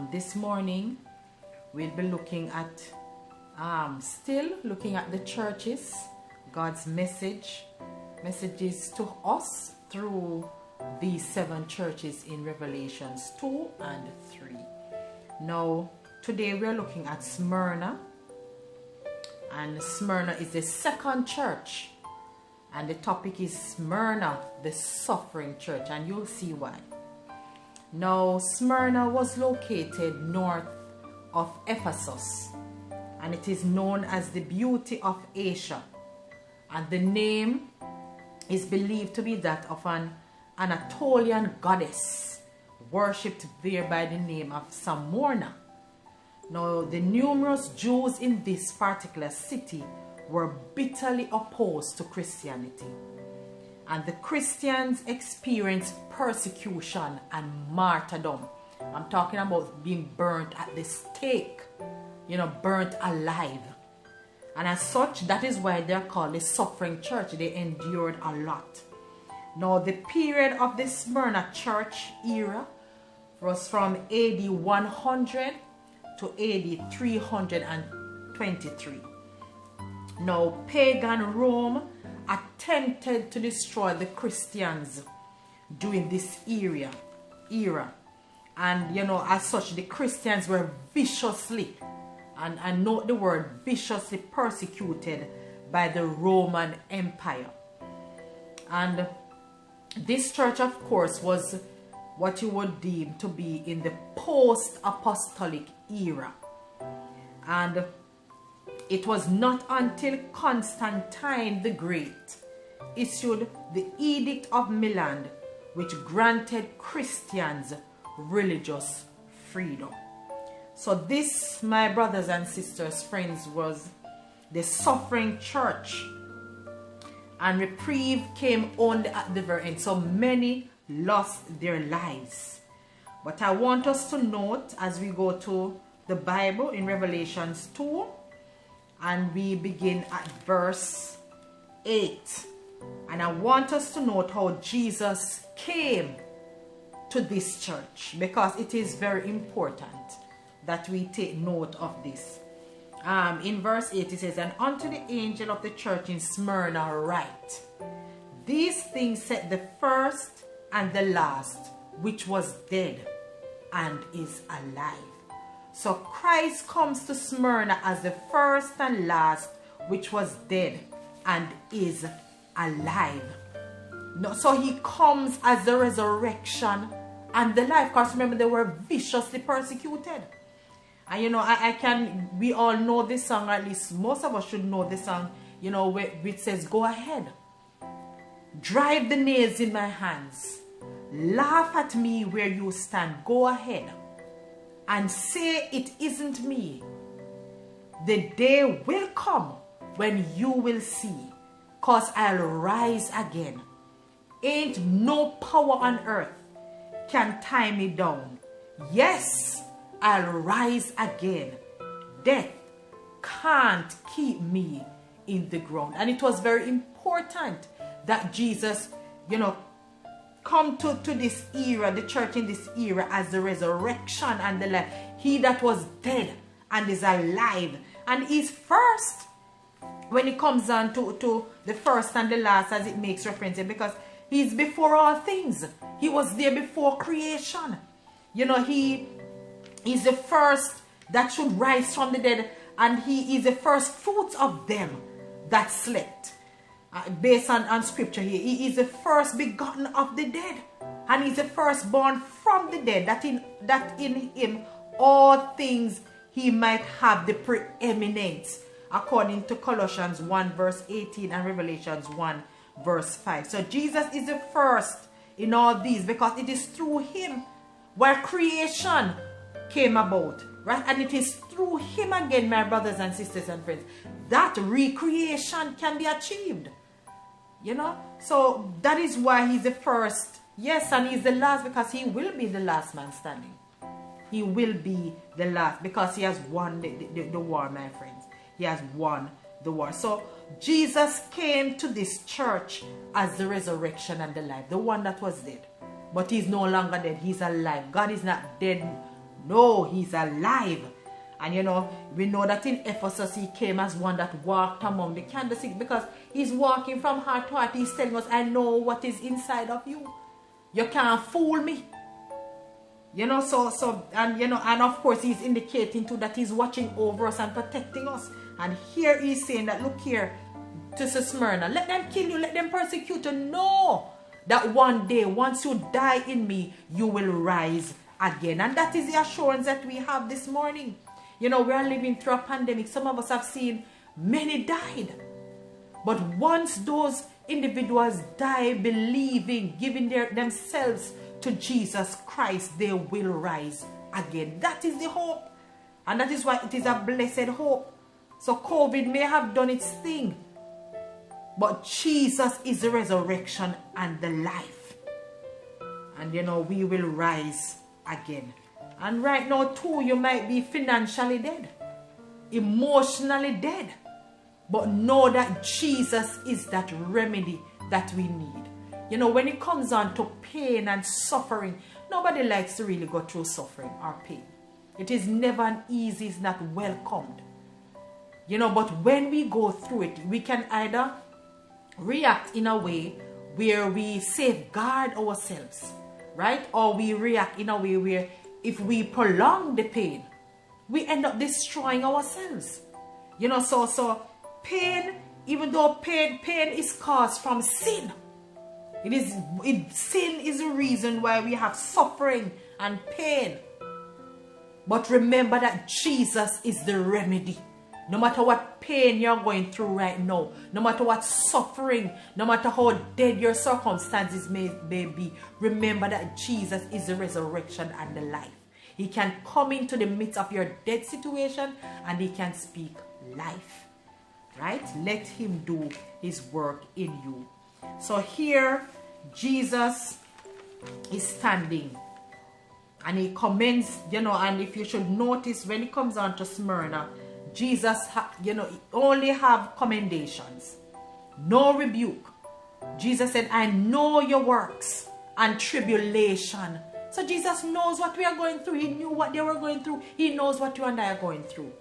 This morning we'll be looking at still looking at the churches, God's messages to us through these 7 churches in Revelations 2 and 3. Now today we're looking at Smyrna, and Smyrna is the 2nd church, and the topic is Smyrna, the suffering church, and you'll see why. Now, Smyrna was located north of Ephesus, and it is known as the beauty of Asia. And the name is believed to be that of an Anatolian goddess worshipped there by the name of Smyrna. Now, the numerous Jews in this particular city were bitterly opposed to Christianity. And the Christians experienced persecution and martyrdom. I'm talking about being burnt at the stake, burnt alive. And as such, that is why they're called the suffering church. They endured a lot. Now, the period of the Smyrna church era was from AD 100 to AD 323. Now, pagan Rome attempted to destroy the Christians during this era. And as such, the Christians were viciously, and note the word, viciously persecuted by the Roman Empire. And this church, of course, was what you would deem to be in the post-apostolic era. And it was not until Constantine the Great issued the Edict of Milan, which granted Christians religious freedom. So this, my brothers and sisters, friends, was the suffering church. And reprieve came only at the very end. So many lost their lives. But I want us to note as we go to the Bible in Revelations 2, and we begin at verse 8. And I want us to note how Jesus came to this church, because it is very important that we take note of this. In verse 8 it says, "And unto the angel of the church in Smyrna write, these things said the first and the last, which was dead and is alive." So Christ comes to Smyrna as the first and last, which was dead and is alive. No, so he comes as the resurrection and the life. Because remember, they were viciously persecuted. And we all know this song, at least most of us should know this song, which says, "Go ahead, drive the nails in my hands, laugh at me where you stand, go ahead, and say it isn't me. The day will come when you will see, 'cause I'll rise again. Ain't no power on earth can tie me down. Yes, I'll rise again. Death can't keep me in the ground." And it was very important that Jesus, come to this era, the church in this era, as the resurrection and the life. He that was dead and is alive. And he's first when it comes on to the first and the last, as it makes reference, because he's before all things. He was there before creation. He's the first that should rise from the dead, and he is the first fruits of them that slept. Based on scripture here, he is the first begotten of the dead, and he's the firstborn from the dead, that in him all things he might have the preeminence, according to Colossians 1 verse 18 and Revelations 1 verse 5. So Jesus is the first in all these, because it is through him where creation came about, right? And it is through him again, my brothers and sisters and friends, that recreation can be achieved. So that is why he's the first, yes, and he's the last, because he will be the last man standing. He will be the last, because he has won the war, my friends. He has won the war. So Jesus came to this church as the resurrection and the life, the one that was dead. But he's no longer dead, he's alive. God is not dead No, he's alive. And you know, we know that in Ephesus he came as one that walked among the candlesticks, because he's walking from heart to heart. He's telling us, I know what is inside of you. You can't fool me. You know, and you know, and of course he's indicating too that he's watching over us and protecting us. And here he's saying that, look here, to Smyrna, let them kill you, let them persecute you. Know that one day, once you die in me, you will rise again. And that is the assurance that we have this morning. You know, we are living through a pandemic. Some of us have seen many died. But once those individuals die believing, giving themselves to Jesus Christ, they will rise again. That is the hope. And that is why it is a blessed hope. So COVID may have done its thing, but Jesus is the resurrection and the life. And you know, we will rise again. And right now too, you might be financially dead, emotionally dead. But know that Jesus is that remedy that we need. You know, when it comes on to pain and suffering, nobody likes to really go through suffering or pain. It is never an easy, it's not welcomed. You know, but when we go through it, we can either react in a way where we safeguard ourselves, right? Or we react in a way where if we prolong the pain, we end up destroying ourselves. You know, so pain, even though pain is caused from sin. Sin is the reason why we have suffering and pain. But remember that Jesus is the remedy. No matter what pain you're going through right now, no matter what suffering, no matter how dead your circumstances may be, remember that Jesus is the resurrection and the life. He can come into the midst of your dead situation and he can speak life. Right? Let him do his work in you. So here, Jesus is standing and he commends, you know, and if you should notice when it comes on to Smyrna, Jesus, you know, only have commendations, no rebuke. Jesus said, I know your works and tribulation. So Jesus knows what we are going through. He knew what they were going through. He knows what you and I are going through.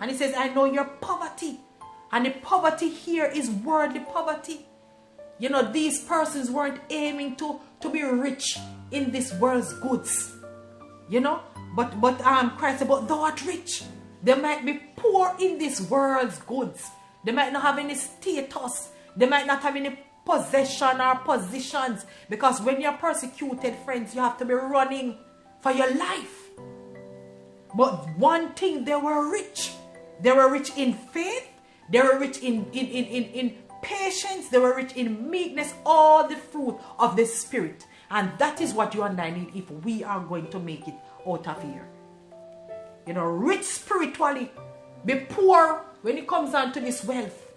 And he says, I know your poverty. And the poverty here is worldly poverty. You know, these persons weren't aiming to be rich in this world's goods. You know, but Christ said, but thou art rich. They might be poor in this world's goods. They might not have any status. They might not have any possession or positions. Because when you're persecuted, friends, you have to be running for your life. But one thing, they were rich. They were rich in faith. They were rich in patience. They were rich in meekness. All the fruit of the Spirit. And that is what you and I need if we are going to make it out of here. You know, rich spiritually. Be poor when it comes down to this wealth.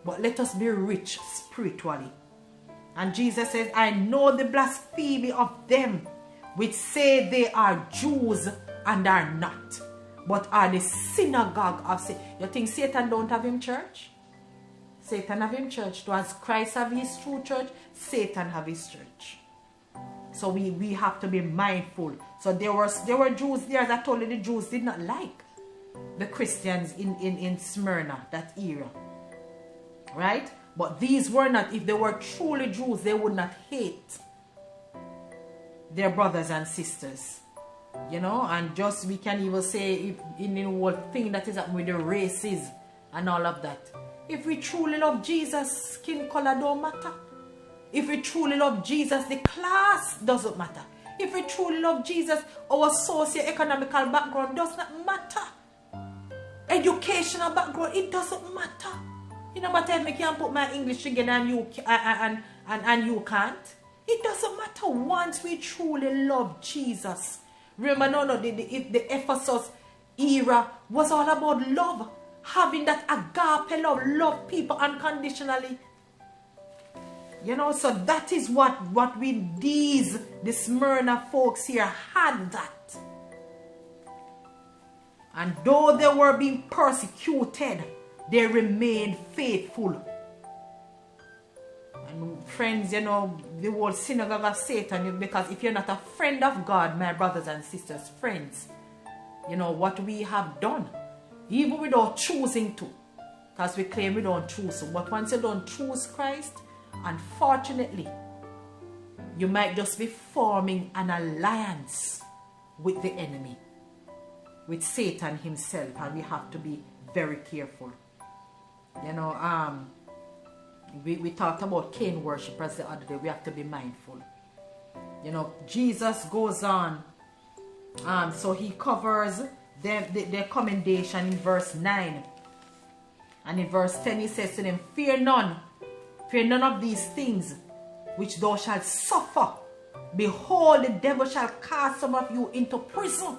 But let us be rich spiritually. And Jesus says, I know the blasphemy of them which say they are Jews and are not, but are the synagogue of Satan. You think Satan don't have him church? Satan have him church. Does Christ have his true church? Satan have his church. So we have to be mindful. So there were Jews there that told you the Jews did not like the Christians in Smyrna, that era. Right? But these were not, if they were truly Jews, they would not hate their brothers and sisters. You know, and just we can even say if in the whole thing that is happening with the races and all of that. If we truly love Jesus, skin color don't matter. If we truly love Jesus, the class doesn't matter. If we truly love Jesus, our socio-economical background does not matter. Educational background, it doesn't matter. You know, matter if I can put my English together and you can't. It doesn't matter once we truly love Jesus. Remember, the Ephesus era was all about love. Having that agape love people unconditionally. You know, so that is what the Smyrna folks here had that. And though they were being persecuted, they remained faithful. And friends, you know, the whole synagogue of Satan, because if you're not a friend of God, my brothers and sisters, friends, you know, what we have done, even without choosing to, because we claim we don't choose, but once you don't choose Christ, unfortunately, you might just be forming an alliance with the enemy, with Satan himself, and we have to be very careful. You know, we talked about Cain worshippers the other day. We have to be mindful. You know, Jesus goes on, so he covers their commendation in verse 9. And in verse 10 he says to them, fear none of these things which thou shalt suffer. Behold, the devil shall cast some of you into prison,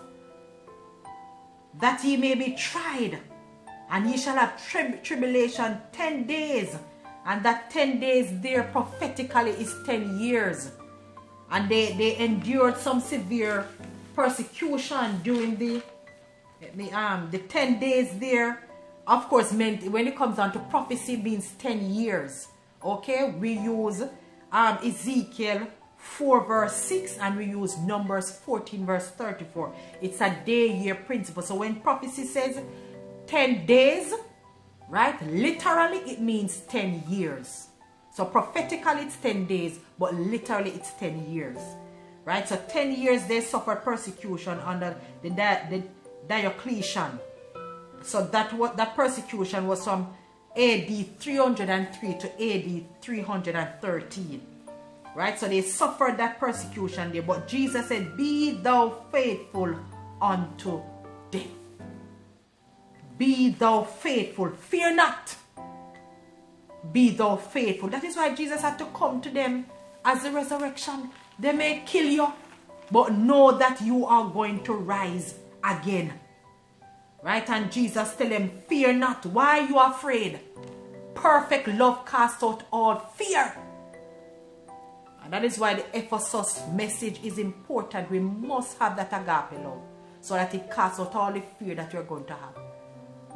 that ye may be tried, and ye shall have tribulation 10 days. And that 10 days there prophetically is 10 years. And they endured some severe persecution during the 10 days there. Of course, meant when it comes down to prophecy, means 10 years. Okay, we use Ezekiel 4 verse 6, and we use Numbers 14 verse 34. It's a day-year principle. So when prophecy says 10 days, right, literally it means 10 years. So prophetically it's 10 days, but literally it's 10 years. Right, so 10 years they suffered persecution under the Diocletian. So that persecution was from AD 303 to AD 313. Right, so they suffered that persecution there. But Jesus said, be thou faithful unto death. Be thou faithful. Fear not. Be thou faithful. That is why Jesus had to come to them as the resurrection. They may kill you, but know that you are going to rise again. Right? And Jesus tell them, fear not. Why are you afraid? Perfect love casts out all fear. And that is why the Ephesus message is important. We must have that agape love, so that it casts out all the fear that you're going to have.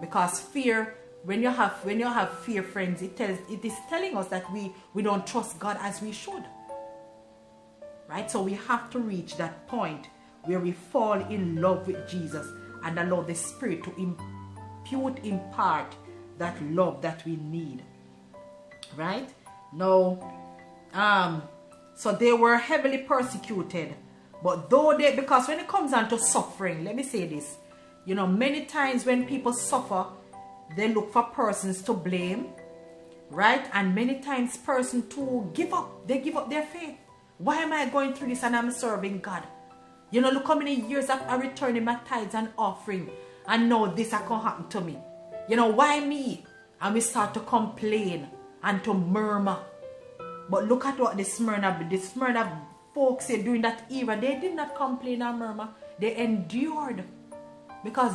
Because fear, when you have fear, friends, it is telling us that we don't trust God as we should. Right? So we have to reach that point where we fall in love with Jesus and allow the Spirit to impart that love that we need. Right? Now, so they were heavily persecuted. But because when it comes down to suffering, let me say this. You know, many times when people suffer, they look for persons to blame. Right? And many times persons to give up. They give up their faith. Why am I going through this and I'm serving God? You know, look how many years I'm returning my tithes and offering, and now this can happen to me. You know, why me? And we start to complain and to murmur. But look at what the Smyrna folks said during that era. They did not complain or murmur. They endured. Because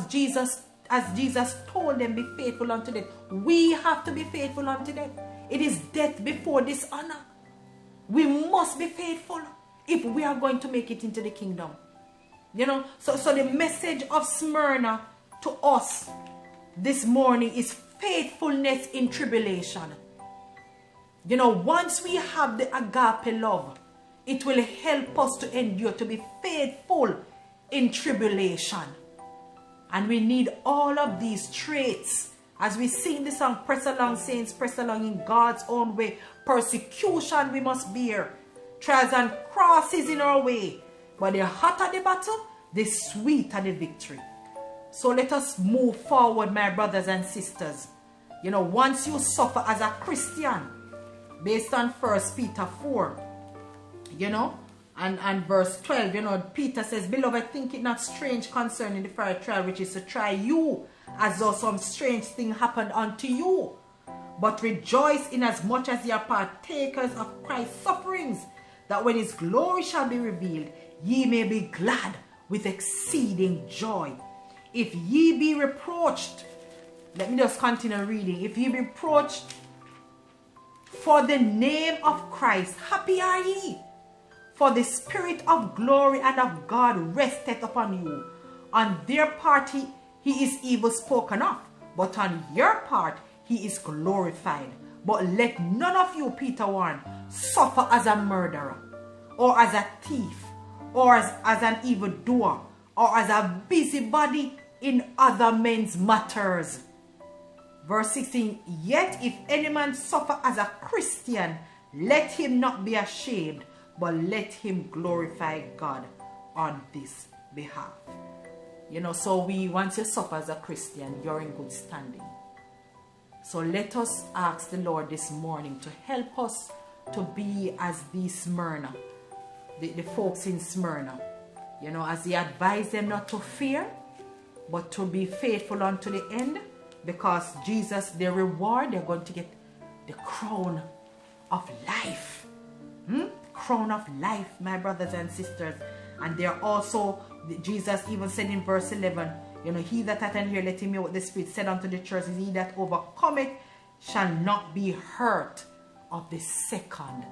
as Jesus told them, be faithful unto death. We have to be faithful unto death. It is death before dishonor. We must be faithful if we are going to make it into the kingdom. You know, so the message of Smyrna to us this morning is faithfulness in tribulation. You know, once we have the agape love, it will help us to endure, to be faithful in tribulation. And we need all of these traits. As we sing the song, press along, saints, press along in God's own way. Persecution we must bear. Trials and crosses in our way. But the hotter the battle, the sweeter the victory. So let us move forward, my brothers and sisters. You know, once you suffer as a Christian, based on 1 Peter 4, you know, and verse 12, you know, Peter says, beloved, think it not strange concerning the fiery trial, which is to try you, as though some strange thing happened unto you. But rejoice in as much as ye are partakers of Christ's sufferings, that when his glory shall be revealed, ye may be glad with exceeding joy. If ye be reproached, let me just continue reading. If ye be reproached for the name of Christ, happy are ye. For the Spirit of glory and of God resteth upon you. On their part he is evil spoken of, but on your part he is glorified. But let none of you, Peter warned, suffer as a murderer, or as a thief, or as an evildoer, or as a busybody in other men's matters. Verse 16, yet if any man suffer as a Christian, let him not be ashamed, but let him glorify God on this behalf. You know, so once you suffer as a Christian, you're in good standing. So let us ask the Lord this morning to help us to be as the Smyrna, the folks in Smyrna. You know, as he advised them not to fear, but to be faithful unto the end, because Jesus, their reward, they're going to get the crown of life. Crown of life, my brothers and sisters. And they're also, Jesus even said in verse 11, you know, he that hath an ear, let him hear what the Spirit said unto the church, is he that overcometh shall not be hurt of the second